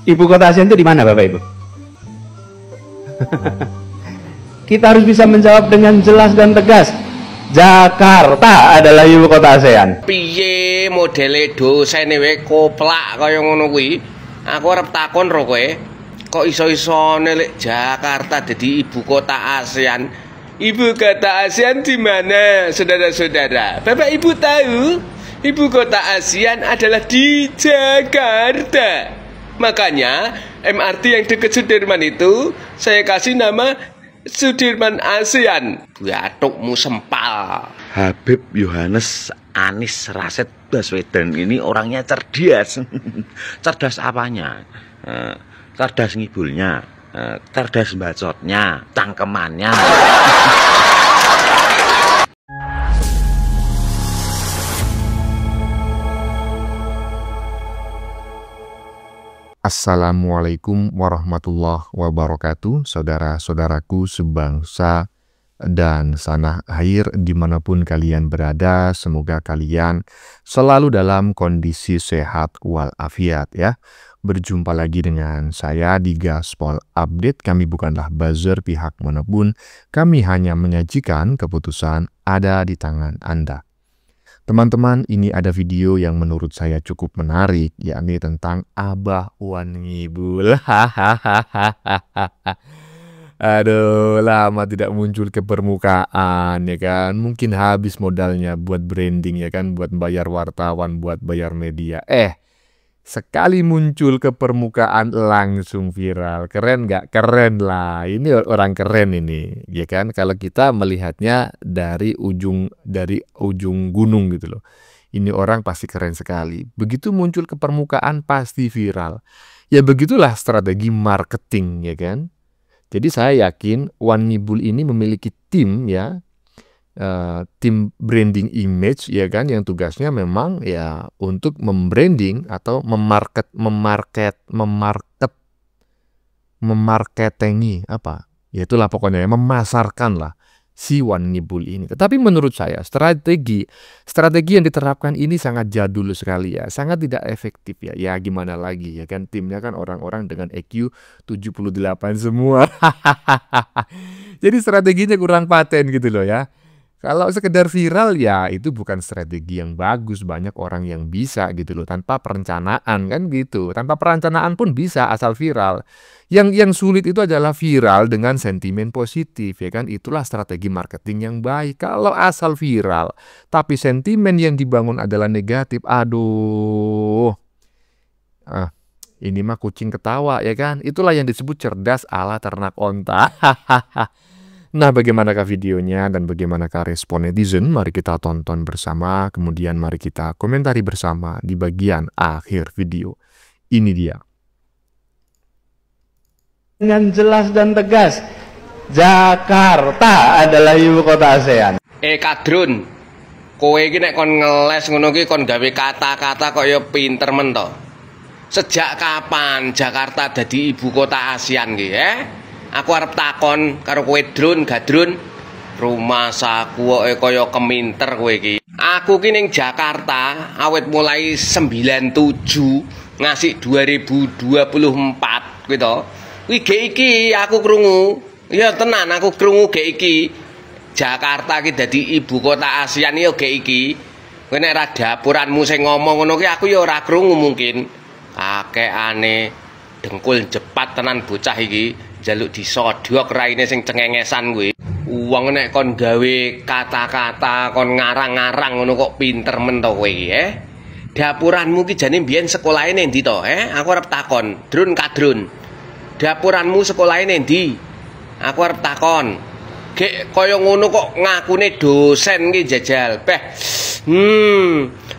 Ibu kota ASEAN itu di mana, Bapak Ibu? Kita harus bisa menjawab dengan jelas dan tegas. Jakarta adalah ibu kota ASEAN. Piye modele dosene we koplak kaya ngono kuwi? Aku arep takon ro kowe. Kok iso-isone lek Jakarta dadi ibu kota ASEAN? Ibu kota ASEAN di mana, saudara-saudara? Bapak Ibu tahu? Ibu kota ASEAN adalah di Jakarta. Makanya MRT yang dekat Sudirman itu saya kasih nama Sudirman ASEAN. Batukmu sempal. Habib Yohanes Anies Rasid Baswedan ini orangnya cerdas. Cerdas apanya? Cerdas ngibulnya, cerdas bacotnya, cangkemannya. Assalamualaikum warahmatullahi wabarakatuh, saudara-saudaraku sebangsa dan sanah air dimanapun kalian berada. Semoga kalian selalu dalam kondisi sehat walafiat ya. Berjumpa lagi dengan saya di Gaspol Update. Kami bukanlah buzzer pihak manapun, kami hanya menyajikan keputusan ada di tangan Anda. Teman-teman, ini ada video yang menurut saya cukup menarik, yakni tentang Abah Wan Ngibul. Aduh, lama tidak muncul ke permukaan ya kan. Mungkin habis modalnya buat branding ya kan, buat bayar wartawan, buat bayar media. Sekali muncul ke permukaan langsung viral. Keren nggak? Keren lah. Ini orang keren ini, ya kan? Kalau kita melihatnya dari ujung gunung gitu loh. Ini orang pasti keren sekali. Begitu muncul ke permukaan pasti viral. Ya begitulah strategi marketing, ya kan? Jadi saya yakin Wan Ngibul ini memiliki tim ya. Tim branding image ya kan, yang tugasnya memang ya untuk membranding atau memarketingi apa ya, itulah pokoknya ya, memasarkan lah si Wan Ngibul ini. Tetapi menurut saya strategi yang diterapkan ini sangat jadul sekali ya, sangat tidak efektif ya. Ya gimana lagi ya kan, timnya kan orang-orang dengan EQ 78 semua. Jadi strateginya kurang paten gitu loh ya. Kalau sekedar viral ya itu bukan strategi yang bagus. Banyak orang yang bisa gitu loh tanpa perencanaan kan gitu. Tanpa perencanaan pun bisa asal viral. Yang sulit itu adalah viral dengan sentimen positif ya kan. Itulah strategi marketing yang baik. Kalau asal viral tapi sentimen yang dibangun adalah negatif, aduh. Ini mah kucing ketawa ya kan. Itulah yang disebut cerdas ala ternak onta. Nah, bagaimanakah videonya dan bagaimanakah respon netizen? Mari kita tonton bersama, kemudian mari kita komentari bersama di bagian akhir video. Ini dia. Dengan jelas dan tegas, Jakarta adalah ibu kota ASEAN. Kadrun, kowe iki nek kon ngeles ngono ki kon gawe kata-kata kaya pinter men to. Sejak kapan Jakarta dadi ibu kota ASEAN ki, Aku arep takon karo kowe drun gadrun. Rumah saku kaya keminter kowe iki. Aku ki ning Jakarta awet mulai 97 ngasih 2024 kuwi to. Kuwi ge iki aku krungu. Ya tenan aku krungu ge iki. Jakarta ki dadi ibu kota ASEAN ya ge iki. Kowe nek ra dapuranmu sing ngomong ngono ki aku ya ora krungu mungkin. Kakekane dengkul jepat tenan bocah iki. Jaluk disodok raine sing cengengesan kuwi. Wong nek kon gawe kata-kata kon ngarang-ngarang ngono kok pinter men to kowe iki, Dapuranmu ki jane mbiyen sekolahe ning ndi to, Aku arep takon, Drun kadrun. Dapuranmu sekolahe ning ndi? Aku arep takon. Gek kaya ngono kok ngakune dosen ki jajal.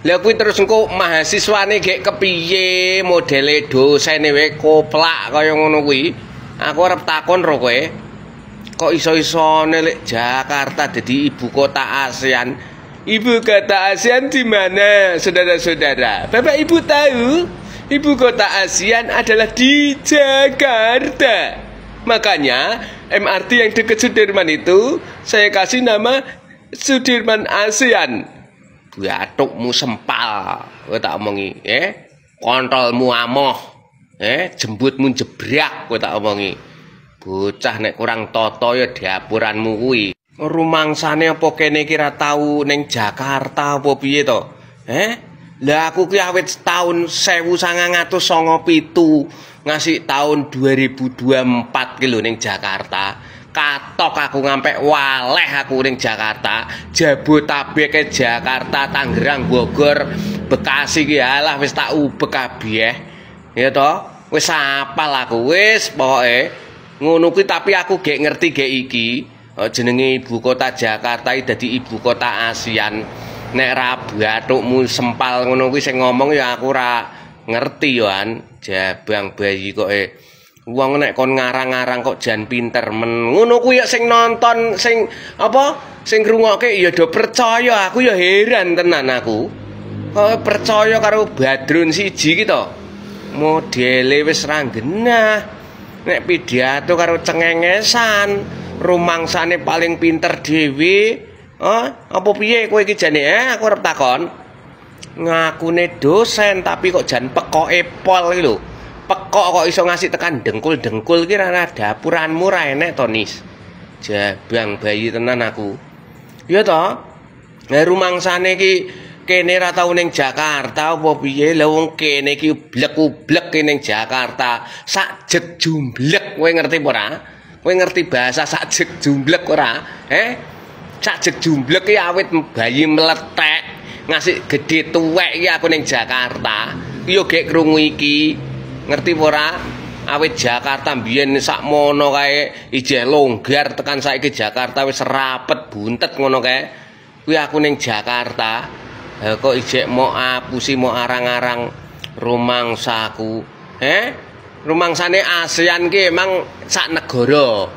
Lah kuwi terus engko mahasiswane gek kepiye modele dosene we koplak kaya ngono kuwi. Aku arep takon ro kowe. Kok iso-isone lek Jakarta dadi ibu kota ASEAN? Ibu kota ASEAN di mana, saudara-saudara? Bapak Ibu tahu? Ibu kota ASEAN adalah di Jakarta. Makanya MRT yang dekat Sudirman itu saya kasih nama Sudirman ASEAN. Batukmu sempal. Kowe tak omongi, Kontrolmu amoh. Jembutmu jebrak kowe tak omongi. Bocah nek kurang tata ya diapuranmu kuwi. Rumangsane apa kene iki ra tau ning Jakarta apa piye to? Lah aku ki awit tahun 1997 ngasih tahun 2024 ki lho ning Jakarta. Katok aku ngampek waleh aku ning Jakarta, Jabotabek ke Jakarta, Tangerang, Bogor, Bekasi ki alah wis tak ubek kabeh. Ya to, wis apal aku wis pokoke ngono kuwi tapi aku gek ngerti gek iki jenenge ibu kota Jakarta iki dadi ibu kota ASEAN. Nek ra bathukmu sempal ngono kuwi sing ngomong ya aku ra ngerti yoan. Jabang bayi kok wong nek kon ngarang-ngarang kok jan pinter men. Ngono kuwi ya sing nonton sing apa sing ngrungokke ya do percaya. Aku ya heran tenan aku. Kok percaya karo Badrun siji ki to. Modele wis ra genah. Nek pidato karo cengengesan, rumangsane paling pinter dhewe. Apa piye kowe iki jane aku arep takon. Ngakune dosen tapi kok jan pekoke pol iki lho. Pekok kok iso ngasih tekan dengkul-dengkul ki ra dapuranmu ra enek to Nis. Jabang bayi tenan aku. Ya to. Lah rumangsane ki kene ra tau ning Jakarta apa piye? Lah wong kene ki blek-blek ning Jakarta. Sak jeg jumblek kowe ngerti apa ora? Kowe ngerti bahasa sak jeg jumblek ora? Sak jeg jumblek ki awit bayi meletek ngasih gede tuwek iki aku ning Jakarta. Yo gek krungu iki. Ngerti apa ora? Awit Jakarta mbiyen sakmono kae ijeh longgar tekan saiki Jakarta wis rapet buntet ngono kae. Kuwi aku ning Jakarta. Kok ijek mau apusi mau arang-arang rumangsaku. Rumangsane ASEAN ki emang sak negara.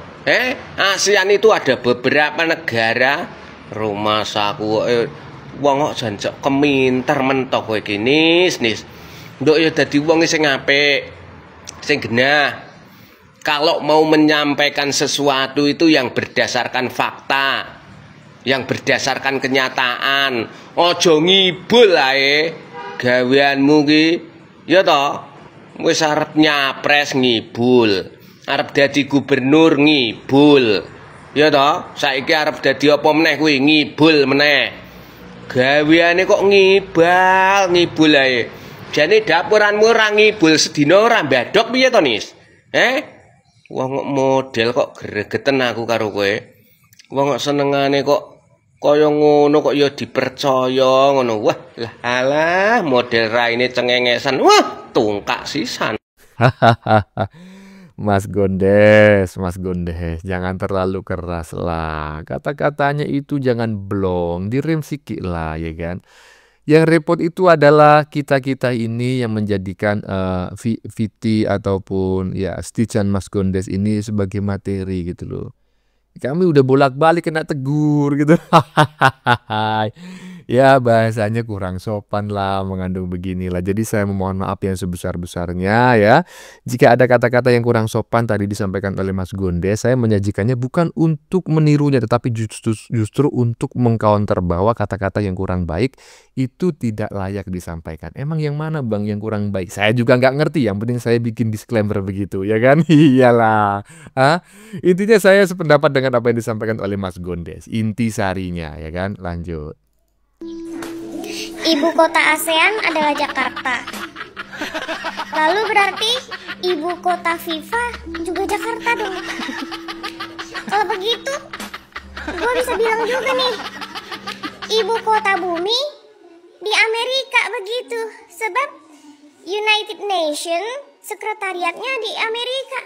ASEAN itu ada beberapa negara. Rumangsaku wong kok jan keminter mentok kowe iki Nis. Nduk ya dadi wong sing apik, sing genah. Kalau mau menyampaikan sesuatu itu yang berdasarkan fakta, yang berdasarkan kenyataan. Ojo ngibul ae gaweanmu ki. Ya to, wis arep nyapres ngibul, arep dadi gubernur ngibul. Ya to, saiki arep dadi apa meneh kuwi ngibul meneh. Gaweane kok ngibul ae. Jane dapuranmu ora ngibul sedina ora mbadok piye to Nis? Wong model kok gregeten aku karo kowe. Wong kok senengane kok kaya ngono kok ya dipercaya ngono. Wah, lah alah model raine cengengesan. Wah, tungkak sisan. Mas Gondes, jangan terlalu keras lah. Kata-katanya itu jangan blong, direm sikit lah ya kan. Yang repot itu adalah kita-kita ini yang menjadikan VT ataupun ya Stitchan Mas Gondes ini sebagai materi gitu loh. Kami udah bolak-balik kena tegur gitu. Ya bahasanya kurang sopan lah mengandung beginilah. Jadi saya memohon maaf yang sebesar-besarnya ya. Jika ada kata-kata yang kurang sopan tadi disampaikan oleh Mas Gondes, saya menyajikannya bukan untuk menirunya tetapi justru untuk mengcounter bahwa kata-kata yang kurang baik itu tidak layak disampaikan. Emang yang mana bang yang kurang baik? Saya juga nggak ngerti, yang penting saya bikin disclaimer begitu ya kan. Iyalah. Intinya saya sependapat dengan apa yang disampaikan oleh Mas Gondes. Inti sarinya ya kan. Lanjut. Ibu kota ASEAN adalah Jakarta. Lalu berarti ibu kota FIFA juga Jakarta dong. Kalau begitu, gue bisa bilang juga nih, ibu kota bumi di Amerika begitu. Sebab United Nations sekretariatnya di Amerika.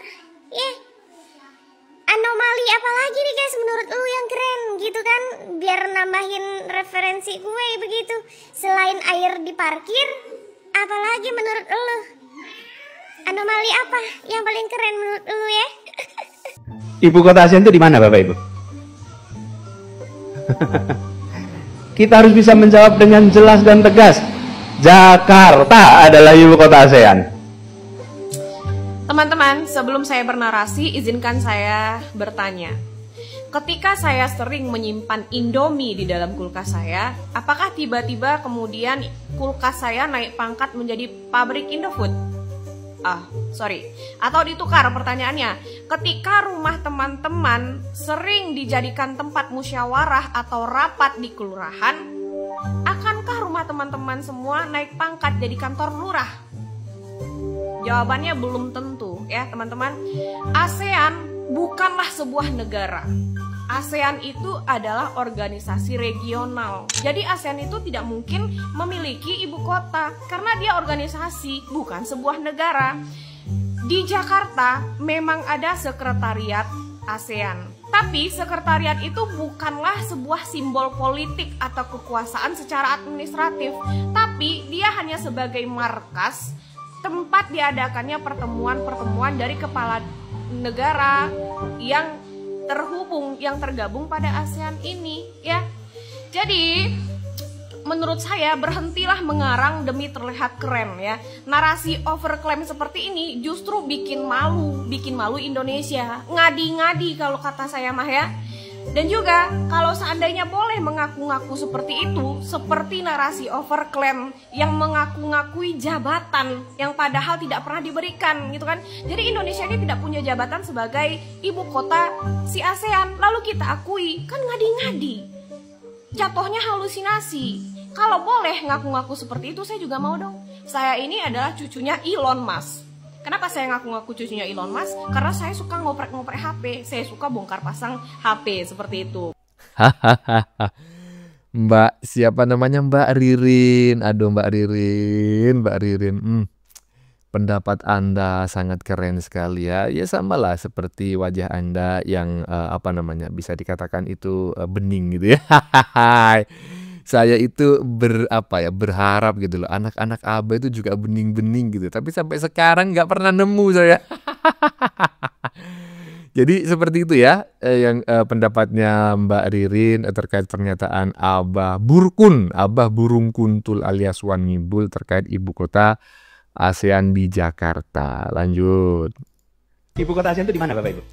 Anomali apa lagi nih guys menurut lu yang keren gitu kan, biar nambahin referensi gue begitu. Selain air di parkir, apalagi menurut lu? Anomali apa yang paling keren menurut lu ya? Ibu kota ASEAN itu di mana Bapak Ibu? Kita harus bisa menjawab dengan jelas dan tegas. Jakarta adalah ibu kota ASEAN. Teman-teman, sebelum saya bernarasi, izinkan saya bertanya. Ketika saya sering menyimpan Indomie di dalam kulkas saya, apakah tiba-tiba kemudian kulkas saya naik pangkat menjadi pabrik Indofood? Atau ditukar pertanyaannya, ketika rumah teman-teman sering dijadikan tempat musyawarah atau rapat di kelurahan, akankah rumah teman-teman semua naik pangkat jadi kantor lurah? Jawabannya belum tentu ya teman-teman. ASEAN bukanlah sebuah negara. ASEAN itu adalah organisasi regional. Jadi ASEAN itu tidak mungkin memiliki ibu kota karena dia organisasi, bukan sebuah negara. Di Jakarta memang ada sekretariat ASEAN. Tapi sekretariat itu bukanlah sebuah simbol politik atau kekuasaan secara administratif, tapi dia hanya sebagai markas tempat diadakannya pertemuan-pertemuan dari kepala negara yang tergabung pada ASEAN ini ya. Jadi menurut saya berhentilah mengarang demi terlihat keren ya. Narasi overclaim seperti ini justru bikin malu Indonesia. Ngadi-ngadi kalau kata saya mah ya. Dan juga kalau seandainya boleh mengaku-ngaku seperti itu, seperti narasi overclaim yang mengaku-ngakui jabatan yang padahal tidak pernah diberikan gitu kan. Jadi Indonesia ini tidak punya jabatan sebagai ibu kota si ASEAN, lalu kita akui, kan ngadi-ngadi. Jatuhnya halusinasi. Kalau boleh ngaku-ngaku seperti itu, saya juga mau dong. Saya ini adalah cucunya Elon Musk. Kenapa saya ngaku-ngaku cucunya Elon Musk? Karena saya suka ngoprek-ngoprek HP. Saya suka bongkar pasang HP seperti itu. Mbak, siapa namanya Mbak Ririn? Aduh Mbak Ririn. Pendapat Anda sangat keren sekali ya. Ya samalah seperti wajah Anda yang bisa dikatakan itu bening gitu ya. Saya itu berharap gitu loh, anak-anak Aba itu juga bening-bening gitu. Tapi sampai sekarang nggak pernah nemu saya. Jadi seperti itu ya, yang pendapatnya Mbak Ririn terkait pernyataan Abah Burung Kuntul alias Wan Nyibul terkait ibu kota ASEAN di Jakarta. Lanjut. Ibu kota ASEAN itu di mana Bapak Ibu?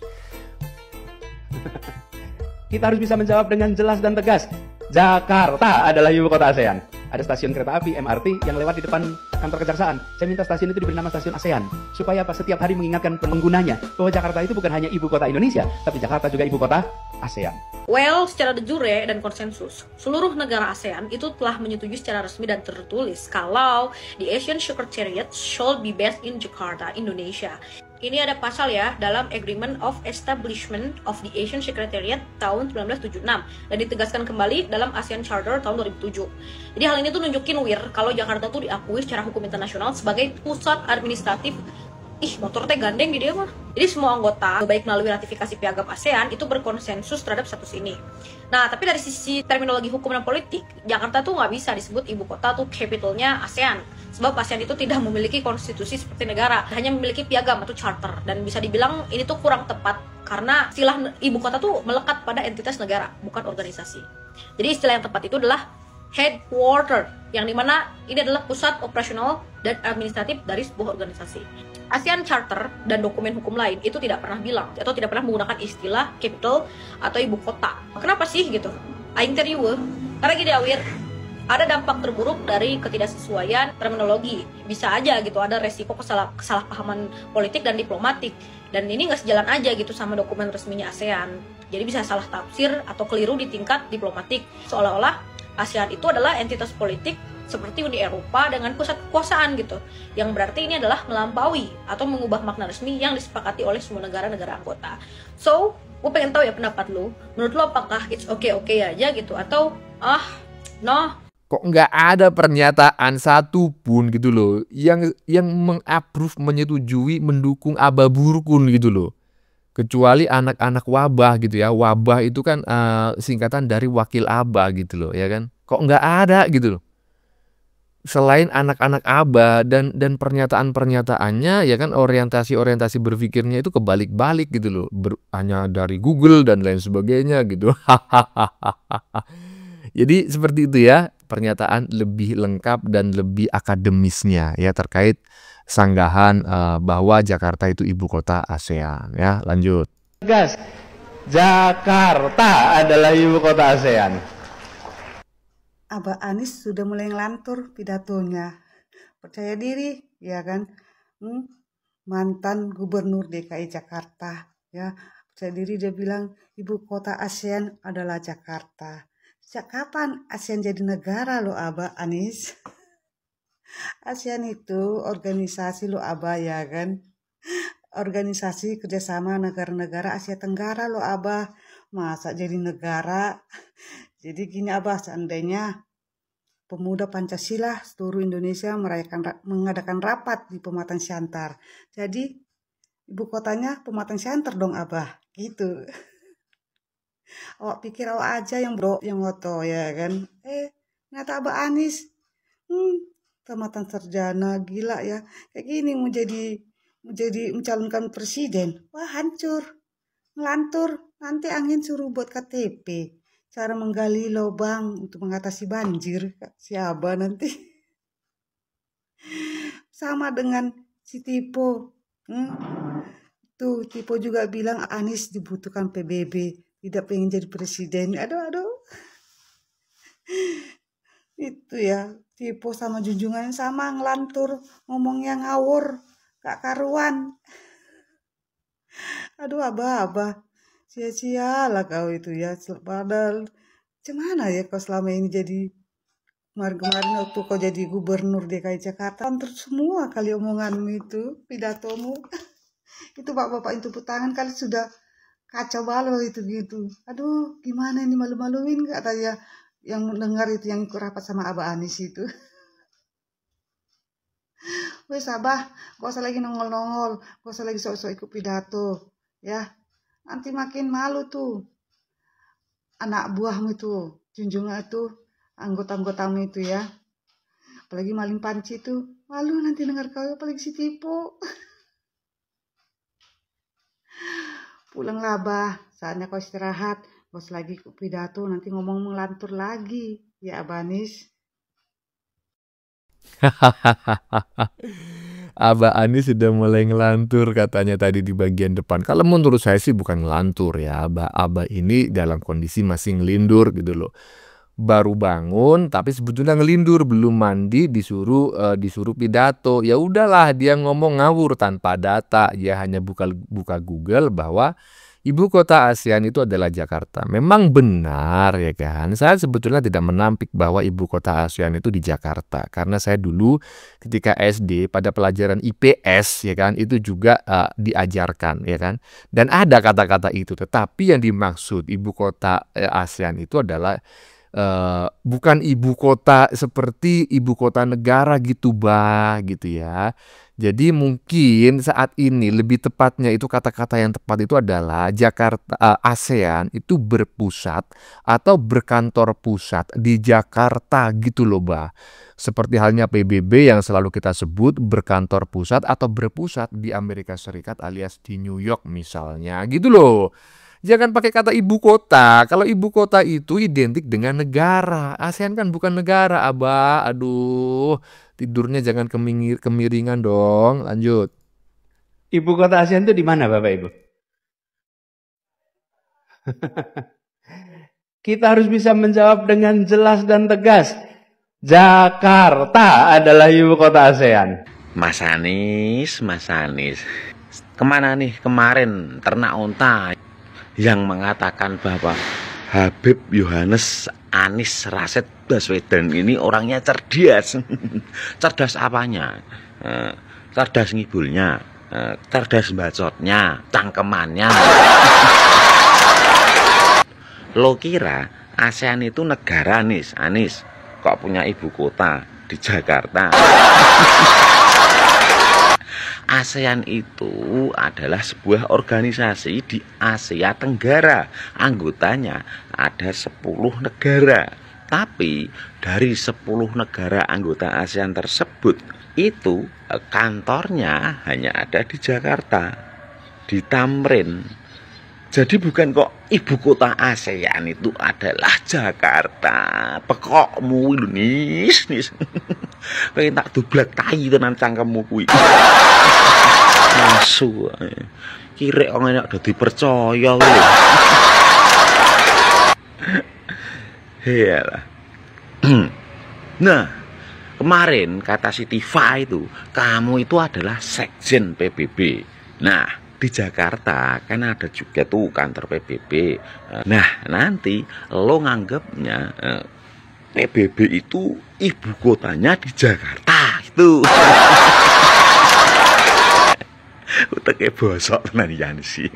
Kita harus bisa menjawab dengan jelas dan tegas. Jakarta adalah ibu kota ASEAN. Ada stasiun kereta api MRT yang lewat di depan kantor kejaksaan. Saya minta stasiun itu diberi nama stasiun ASEAN. Supaya setiap hari mengingatkan penggunanya bahwa Jakarta itu bukan hanya ibu kota Indonesia, tapi Jakarta juga ibu kota ASEAN. Well, secara de jure dan konsensus, seluruh negara ASEAN itu telah menyetujui secara resmi dan tertulis kalau the Asian Secretariat should be based in Jakarta, Indonesia. Ini ada pasal ya dalam Agreement of Establishment of the Asian Secretariat tahun 1976 dan ditegaskan kembali dalam ASEAN Charter tahun 2007. Jadi hal ini tuh nunjukin kalau Jakarta tuh diakui secara hukum internasional sebagai pusat administratif. Motor teh gandeng di dia mah. Jadi semua anggota, baik melalui ratifikasi piagam ASEAN, itu berkonsensus terhadap status ini. Nah, tapi dari sisi terminologi hukum dan politik, Jakarta tuh nggak bisa disebut ibu kota tuh capitalnya ASEAN. Sebab ASEAN itu tidak memiliki konstitusi seperti negara, hanya memiliki piagam atau charter. Dan bisa dibilang ini tuh kurang tepat, karena istilah ibu kota tuh melekat pada entitas negara, bukan organisasi. Jadi istilah yang tepat itu adalah headquarter, yang dimana ini adalah pusat operasional dan administratif dari sebuah organisasi. ASEAN Charter dan dokumen hukum lain itu tidak pernah bilang atau tidak pernah menggunakan istilah capital atau ibu kota. Kenapa sih gitu? Aing teriwe, karena gini awir, ada dampak terburuk dari ketidaksesuaian terminologi. Bisa aja gitu ada resiko kesalahpahaman politik dan diplomatik. Dan ini nggak sejalan aja gitu sama dokumen resminya ASEAN. Jadi bisa salah tafsir atau keliru di tingkat diplomatik. Seolah-olah ASEAN itu adalah entitas politik seperti Uni Eropa dengan pusat kekuasaan gitu, yang berarti ini adalah melampaui atau mengubah makna resmi yang disepakati oleh semua negara-negara anggota. So, gue pengen tahu ya pendapat lu, menurut lu apakah it's okay aja gitu, atau kok nggak ada pernyataan satupun gitu loh yang mengapprove, menyetujui, mendukung Aba Burkun gitu loh, kecuali anak-anak Wabah gitu ya. Wabah itu kan singkatan dari wakil Aba gitu loh ya kan. Kok nggak ada gitu loh selain anak-anak Aba, dan pernyataan-pernyataannya ya kan, orientasi berpikirnya itu kebalik-balik gitu loh, hanya dari Google dan lain sebagainya gitu. Jadi seperti itu ya, pernyataan lebih lengkap dan lebih akademisnya ya terkait sanggahan bahwa Jakarta itu ibu kota ASEAN ya. Lanjut. Tegas, Jakarta adalah ibu kota ASEAN. Abah Anies sudah mulai ngelantur pidatonya. Percaya diri, ya kan? mantan gubernur DKI Jakarta, ya. Percaya diri dia bilang ibu kota ASEAN adalah Jakarta. Sejak kapan ASEAN jadi negara lo Abah Anies? ASEAN itu organisasi lo Abah, ya kan? Organisasi kerjasama negara-negara Asia Tenggara lo Abah. Masa jadi negara? Jadi gini Abah, seandainya pemuda Pancasila seluruh Indonesia mengadakan rapat di Pematang Siantar. Jadi ibu kotanya Pematang Siantar dong Abah, gitu. Awak pikir awak aja yang ngoto, ya kan? Ternyata Abah Anies, tamatan sarjana, gila ya. Kayak gini mau jadi mencalonkan presiden. Wah hancur, ngelantur. Nanti angin suruh buat KTP. Cara menggali lubang untuk mengatasi banjir. Si Abah nanti. Sama dengan si Tipo. Tuh, Tipo juga bilang Anies dibutuhkan PBB. Tidak pengen jadi presiden. Aduh. Itu ya. Tipo sama junjungan sama ngelantur. Ngomongnya ngawur. Gak karuan. Aduh Abah. Sia-sia lah kau itu ya. Padahal gimana ya kau selama ini jadi kemarin waktu kau jadi gubernur DKI Jakarta, terus semua kali omonganmu itu, pidatomu. Itu bapak-bapak itu tepuk tangan kali sudah kacau balau itu gitu. Aduh gimana ini, malu-maluin gak tanya yang dengar itu, yang ikut rapat sama Abah Anies itu. Wes Abah, gak usah lagi nongol-nongol, gak usah lagi sok-sok ikut pidato, ya. Nanti makin malu tuh anak buahmu itu, junjungan itu, anggota-anggotamu itu ya. Apalagi maling panci itu, malu nanti dengar kau, apalagi si Tipo. Pulanglah Abah, saatnya kau istirahat, gak usah lagi ikut pidato, nanti ngomong ngelantur lagi, ya Abah Anies. Abah Anies sudah mulai ngelantur katanya tadi di bagian depan. Kalau menurut saya sih bukan ngelantur ya. Abah ini dalam kondisi masih ngelindur gitu loh. Baru bangun tapi sebetulnya ngelindur, belum mandi, disuruh pidato. Ya udahlah, dia ngomong ngawur tanpa data. Dia hanya buka Google bahwa ibu kota ASEAN itu adalah Jakarta. Memang benar ya kan. Saya sebetulnya tidak menampik bahwa ibu kota ASEAN itu di Jakarta. Karena saya dulu ketika SD pada pelajaran IPS ya kan, itu juga diajarkan ya kan. Dan ada kata-kata itu. Tetapi yang dimaksud ibu kota ASEAN itu adalah bukan ibu kota seperti ibu kota negara gitu gitu ya. Jadi mungkin saat ini lebih tepatnya itu kata-kata yang tepat itu adalah Jakarta ASEAN itu berpusat atau berkantor pusat di Jakarta gitu loh Bah. Seperti halnya PBB yang selalu kita sebut berkantor pusat atau berpusat di Amerika Serikat alias di New York misalnya gitu loh. Jangan pakai kata ibu kota. Kalau ibu kota itu identik dengan negara. ASEAN kan bukan negara, Abah. Aduh, tidurnya jangan kemiringan dong. Lanjut. Ibu kota ASEAN itu di mana, Bapak Ibu? Kita harus bisa menjawab dengan jelas dan tegas. Jakarta adalah ibu kota ASEAN. Mas Anies. Kemana nih kemarin ternak unta yang mengatakan bahwa Habib Yohanes Anies Rasid Baswedan ini orangnya cerdas. Cerdas apanya? Cerdas ngibulnya, cerdas bacotnya, cangkemannya. Lo kira ASEAN itu negara Anies kok punya ibu kota di Jakarta? ASEAN itu adalah sebuah organisasi di Asia Tenggara. Anggotanya ada 10 negara. Tapi dari 10 negara anggota ASEAN tersebut, itu kantornya hanya ada di Jakarta, di Tamrin. Jadi bukan kok ibu kota ASEAN itu adalah Jakarta. Pekokmu lho nis. Pengen tak dublak tai tenan cangkemmu kuwi. Masuk. Kirek wong enak dadi percaya kuwi. Iyalah. Nah, Kemarin kata si Tifa itu, kamu itu adalah sekjen PBB. Nah, di Jakarta kan ada juga tuh kantor PBB. Nah, nanti lo nganggapnya PBB itu ibu kotanya di Jakarta itu. Uteknya bosok tenan sih.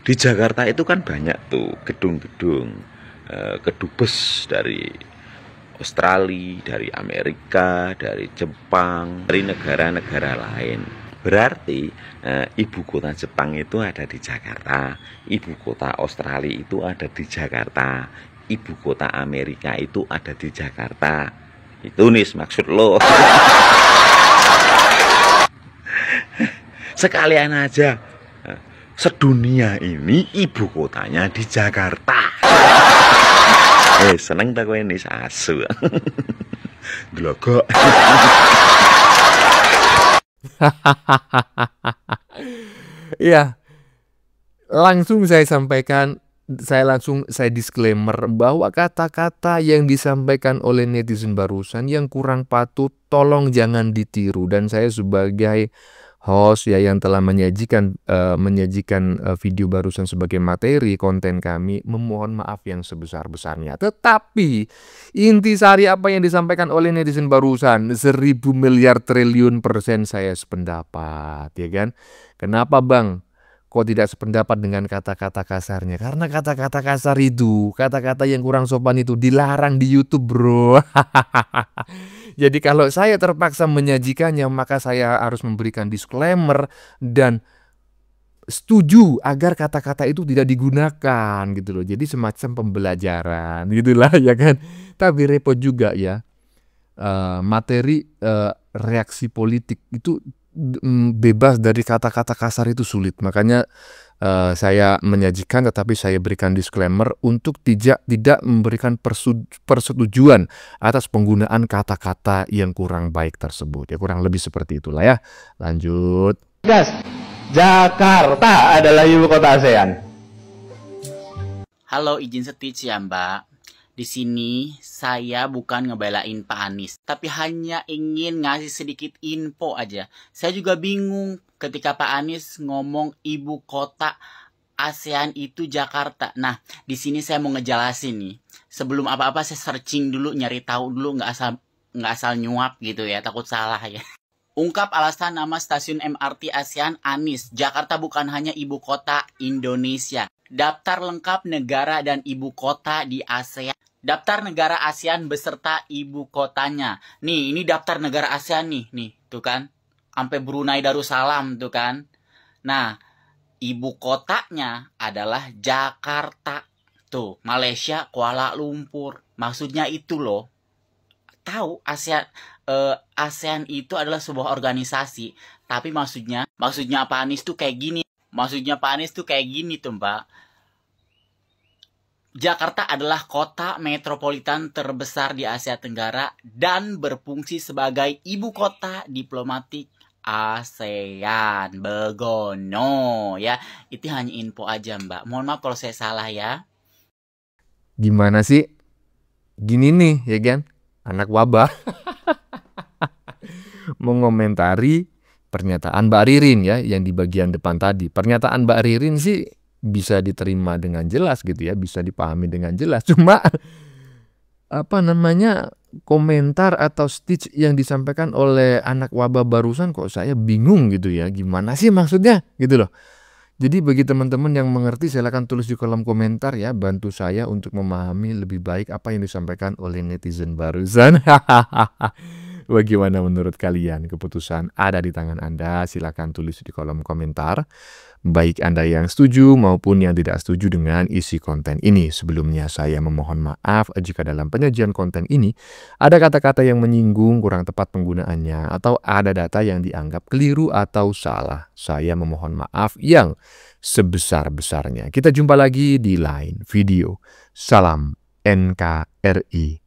Di Jakarta itu kan banyak tuh gedung-gedung kedubes dari Australia, dari Amerika, dari Jepang, dari negara-negara lain. Berarti ibu kota Jepang itu ada di Jakarta, ibu kota Australia itu ada di Jakarta, ibu kota Amerika itu ada di Jakarta. Itu nih maksud lo. Sekalian aja, sedunia ini ibu kotanya di Jakarta. Seneng tak kowe ini asu. Glogok. Iya, langsung saya sampaikan, saya disclaimer bahwa kata-kata yang disampaikan oleh netizen barusan yang kurang patut, tolong jangan ditiru. Dan saya sebagai host ya yang telah menyajikan video barusan sebagai materi konten kami, memohon maaf yang sebesar-besarnya. Tetapi intisari apa yang disampaikan oleh netizen barusan 1000 miliar triliun % saya sependapat, ya kan? Kenapa Bang? Kok tidak sependapat dengan kata-kata kasarnya? Karena kata-kata kasar itu, kata-kata yang kurang sopan itu dilarang di YouTube, bro. Jadi kalau saya terpaksa menyajikannya, maka saya harus memberikan disclaimer dan setuju agar kata-kata itu tidak digunakan gitu loh. Jadi semacam pembelajaran gitulah ya kan. Tapi repot juga ya. Materi reaksi politik itu bebas dari kata-kata kasar itu sulit. Makanya saya menyajikan, tetapi saya berikan disclaimer untuk tidak memberikan persetujuan atas penggunaan kata-kata yang kurang baik tersebut. Ya kurang lebih seperti itulah ya. Lanjut. Gas, Jakarta adalah ibu kota ASEAN. Halo, izin speech ya Mbak. Di sini saya bukan ngebelain Pak Anies, tapi hanya ingin ngasih sedikit info aja. Saya juga bingung ketika Pak Anies ngomong ibu kota ASEAN itu Jakarta. Nah, di sini saya mau ngejelasin nih. Sebelum apa-apa saya searching dulu, nyari tahu dulu, nggak asal nyuap gitu ya, takut salah ya. Ungkap alasan nama stasiun MRT ASEAN Anies. Jakarta bukan hanya ibu kota Indonesia. Daftar lengkap negara dan ibu kota di ASEAN. Daftar negara ASEAN beserta ibu kotanya. Nih, ini daftar negara ASEAN nih, tuh kan. Sampai Brunei Darussalam tuh kan. Nah, ibu kotanya adalah Jakarta. Tuh, Malaysia Kuala Lumpur. Maksudnya itu loh. Tahu ASEAN itu adalah sebuah organisasi. Tapi maksudnya Pak Anies tuh kayak gini. Maksudnya Pak Anies tuh kayak gini tuh Mbak. Jakarta adalah kota metropolitan terbesar di Asia Tenggara dan berfungsi sebagai ibu kota diplomatik ASEAN. Begono ya. Itu hanya info aja Mbak. Mohon maaf kalau saya salah ya. Gimana sih? Gini nih ya kan? Anak wabah mengomentari pernyataan Mbak Ririn ya yang di bagian depan tadi. Pernyataan Mbak Ririn sih bisa diterima dengan jelas gitu ya, bisa dipahami dengan jelas. Cuma komentar atau speech yang disampaikan oleh anak wabah barusan kok saya bingung gitu ya. Gimana sih maksudnya gitu loh. Jadi bagi teman-teman yang mengerti silakan tulis di kolom komentar ya, bantu saya untuk memahami lebih baik apa yang disampaikan oleh netizen barusan. Bagaimana menurut kalian? Keputusan ada di tangan Anda. Silakan tulis di kolom komentar. Baik Anda yang setuju maupun yang tidak setuju dengan isi konten ini. Sebelumnya saya memohon maaf jika dalam penyajian konten ini ada kata-kata yang menyinggung, kurang tepat penggunaannya, atau ada data yang dianggap keliru atau salah. Saya memohon maaf yang sebesar-besarnya. Kita jumpa lagi di lain video. Salam NKRI.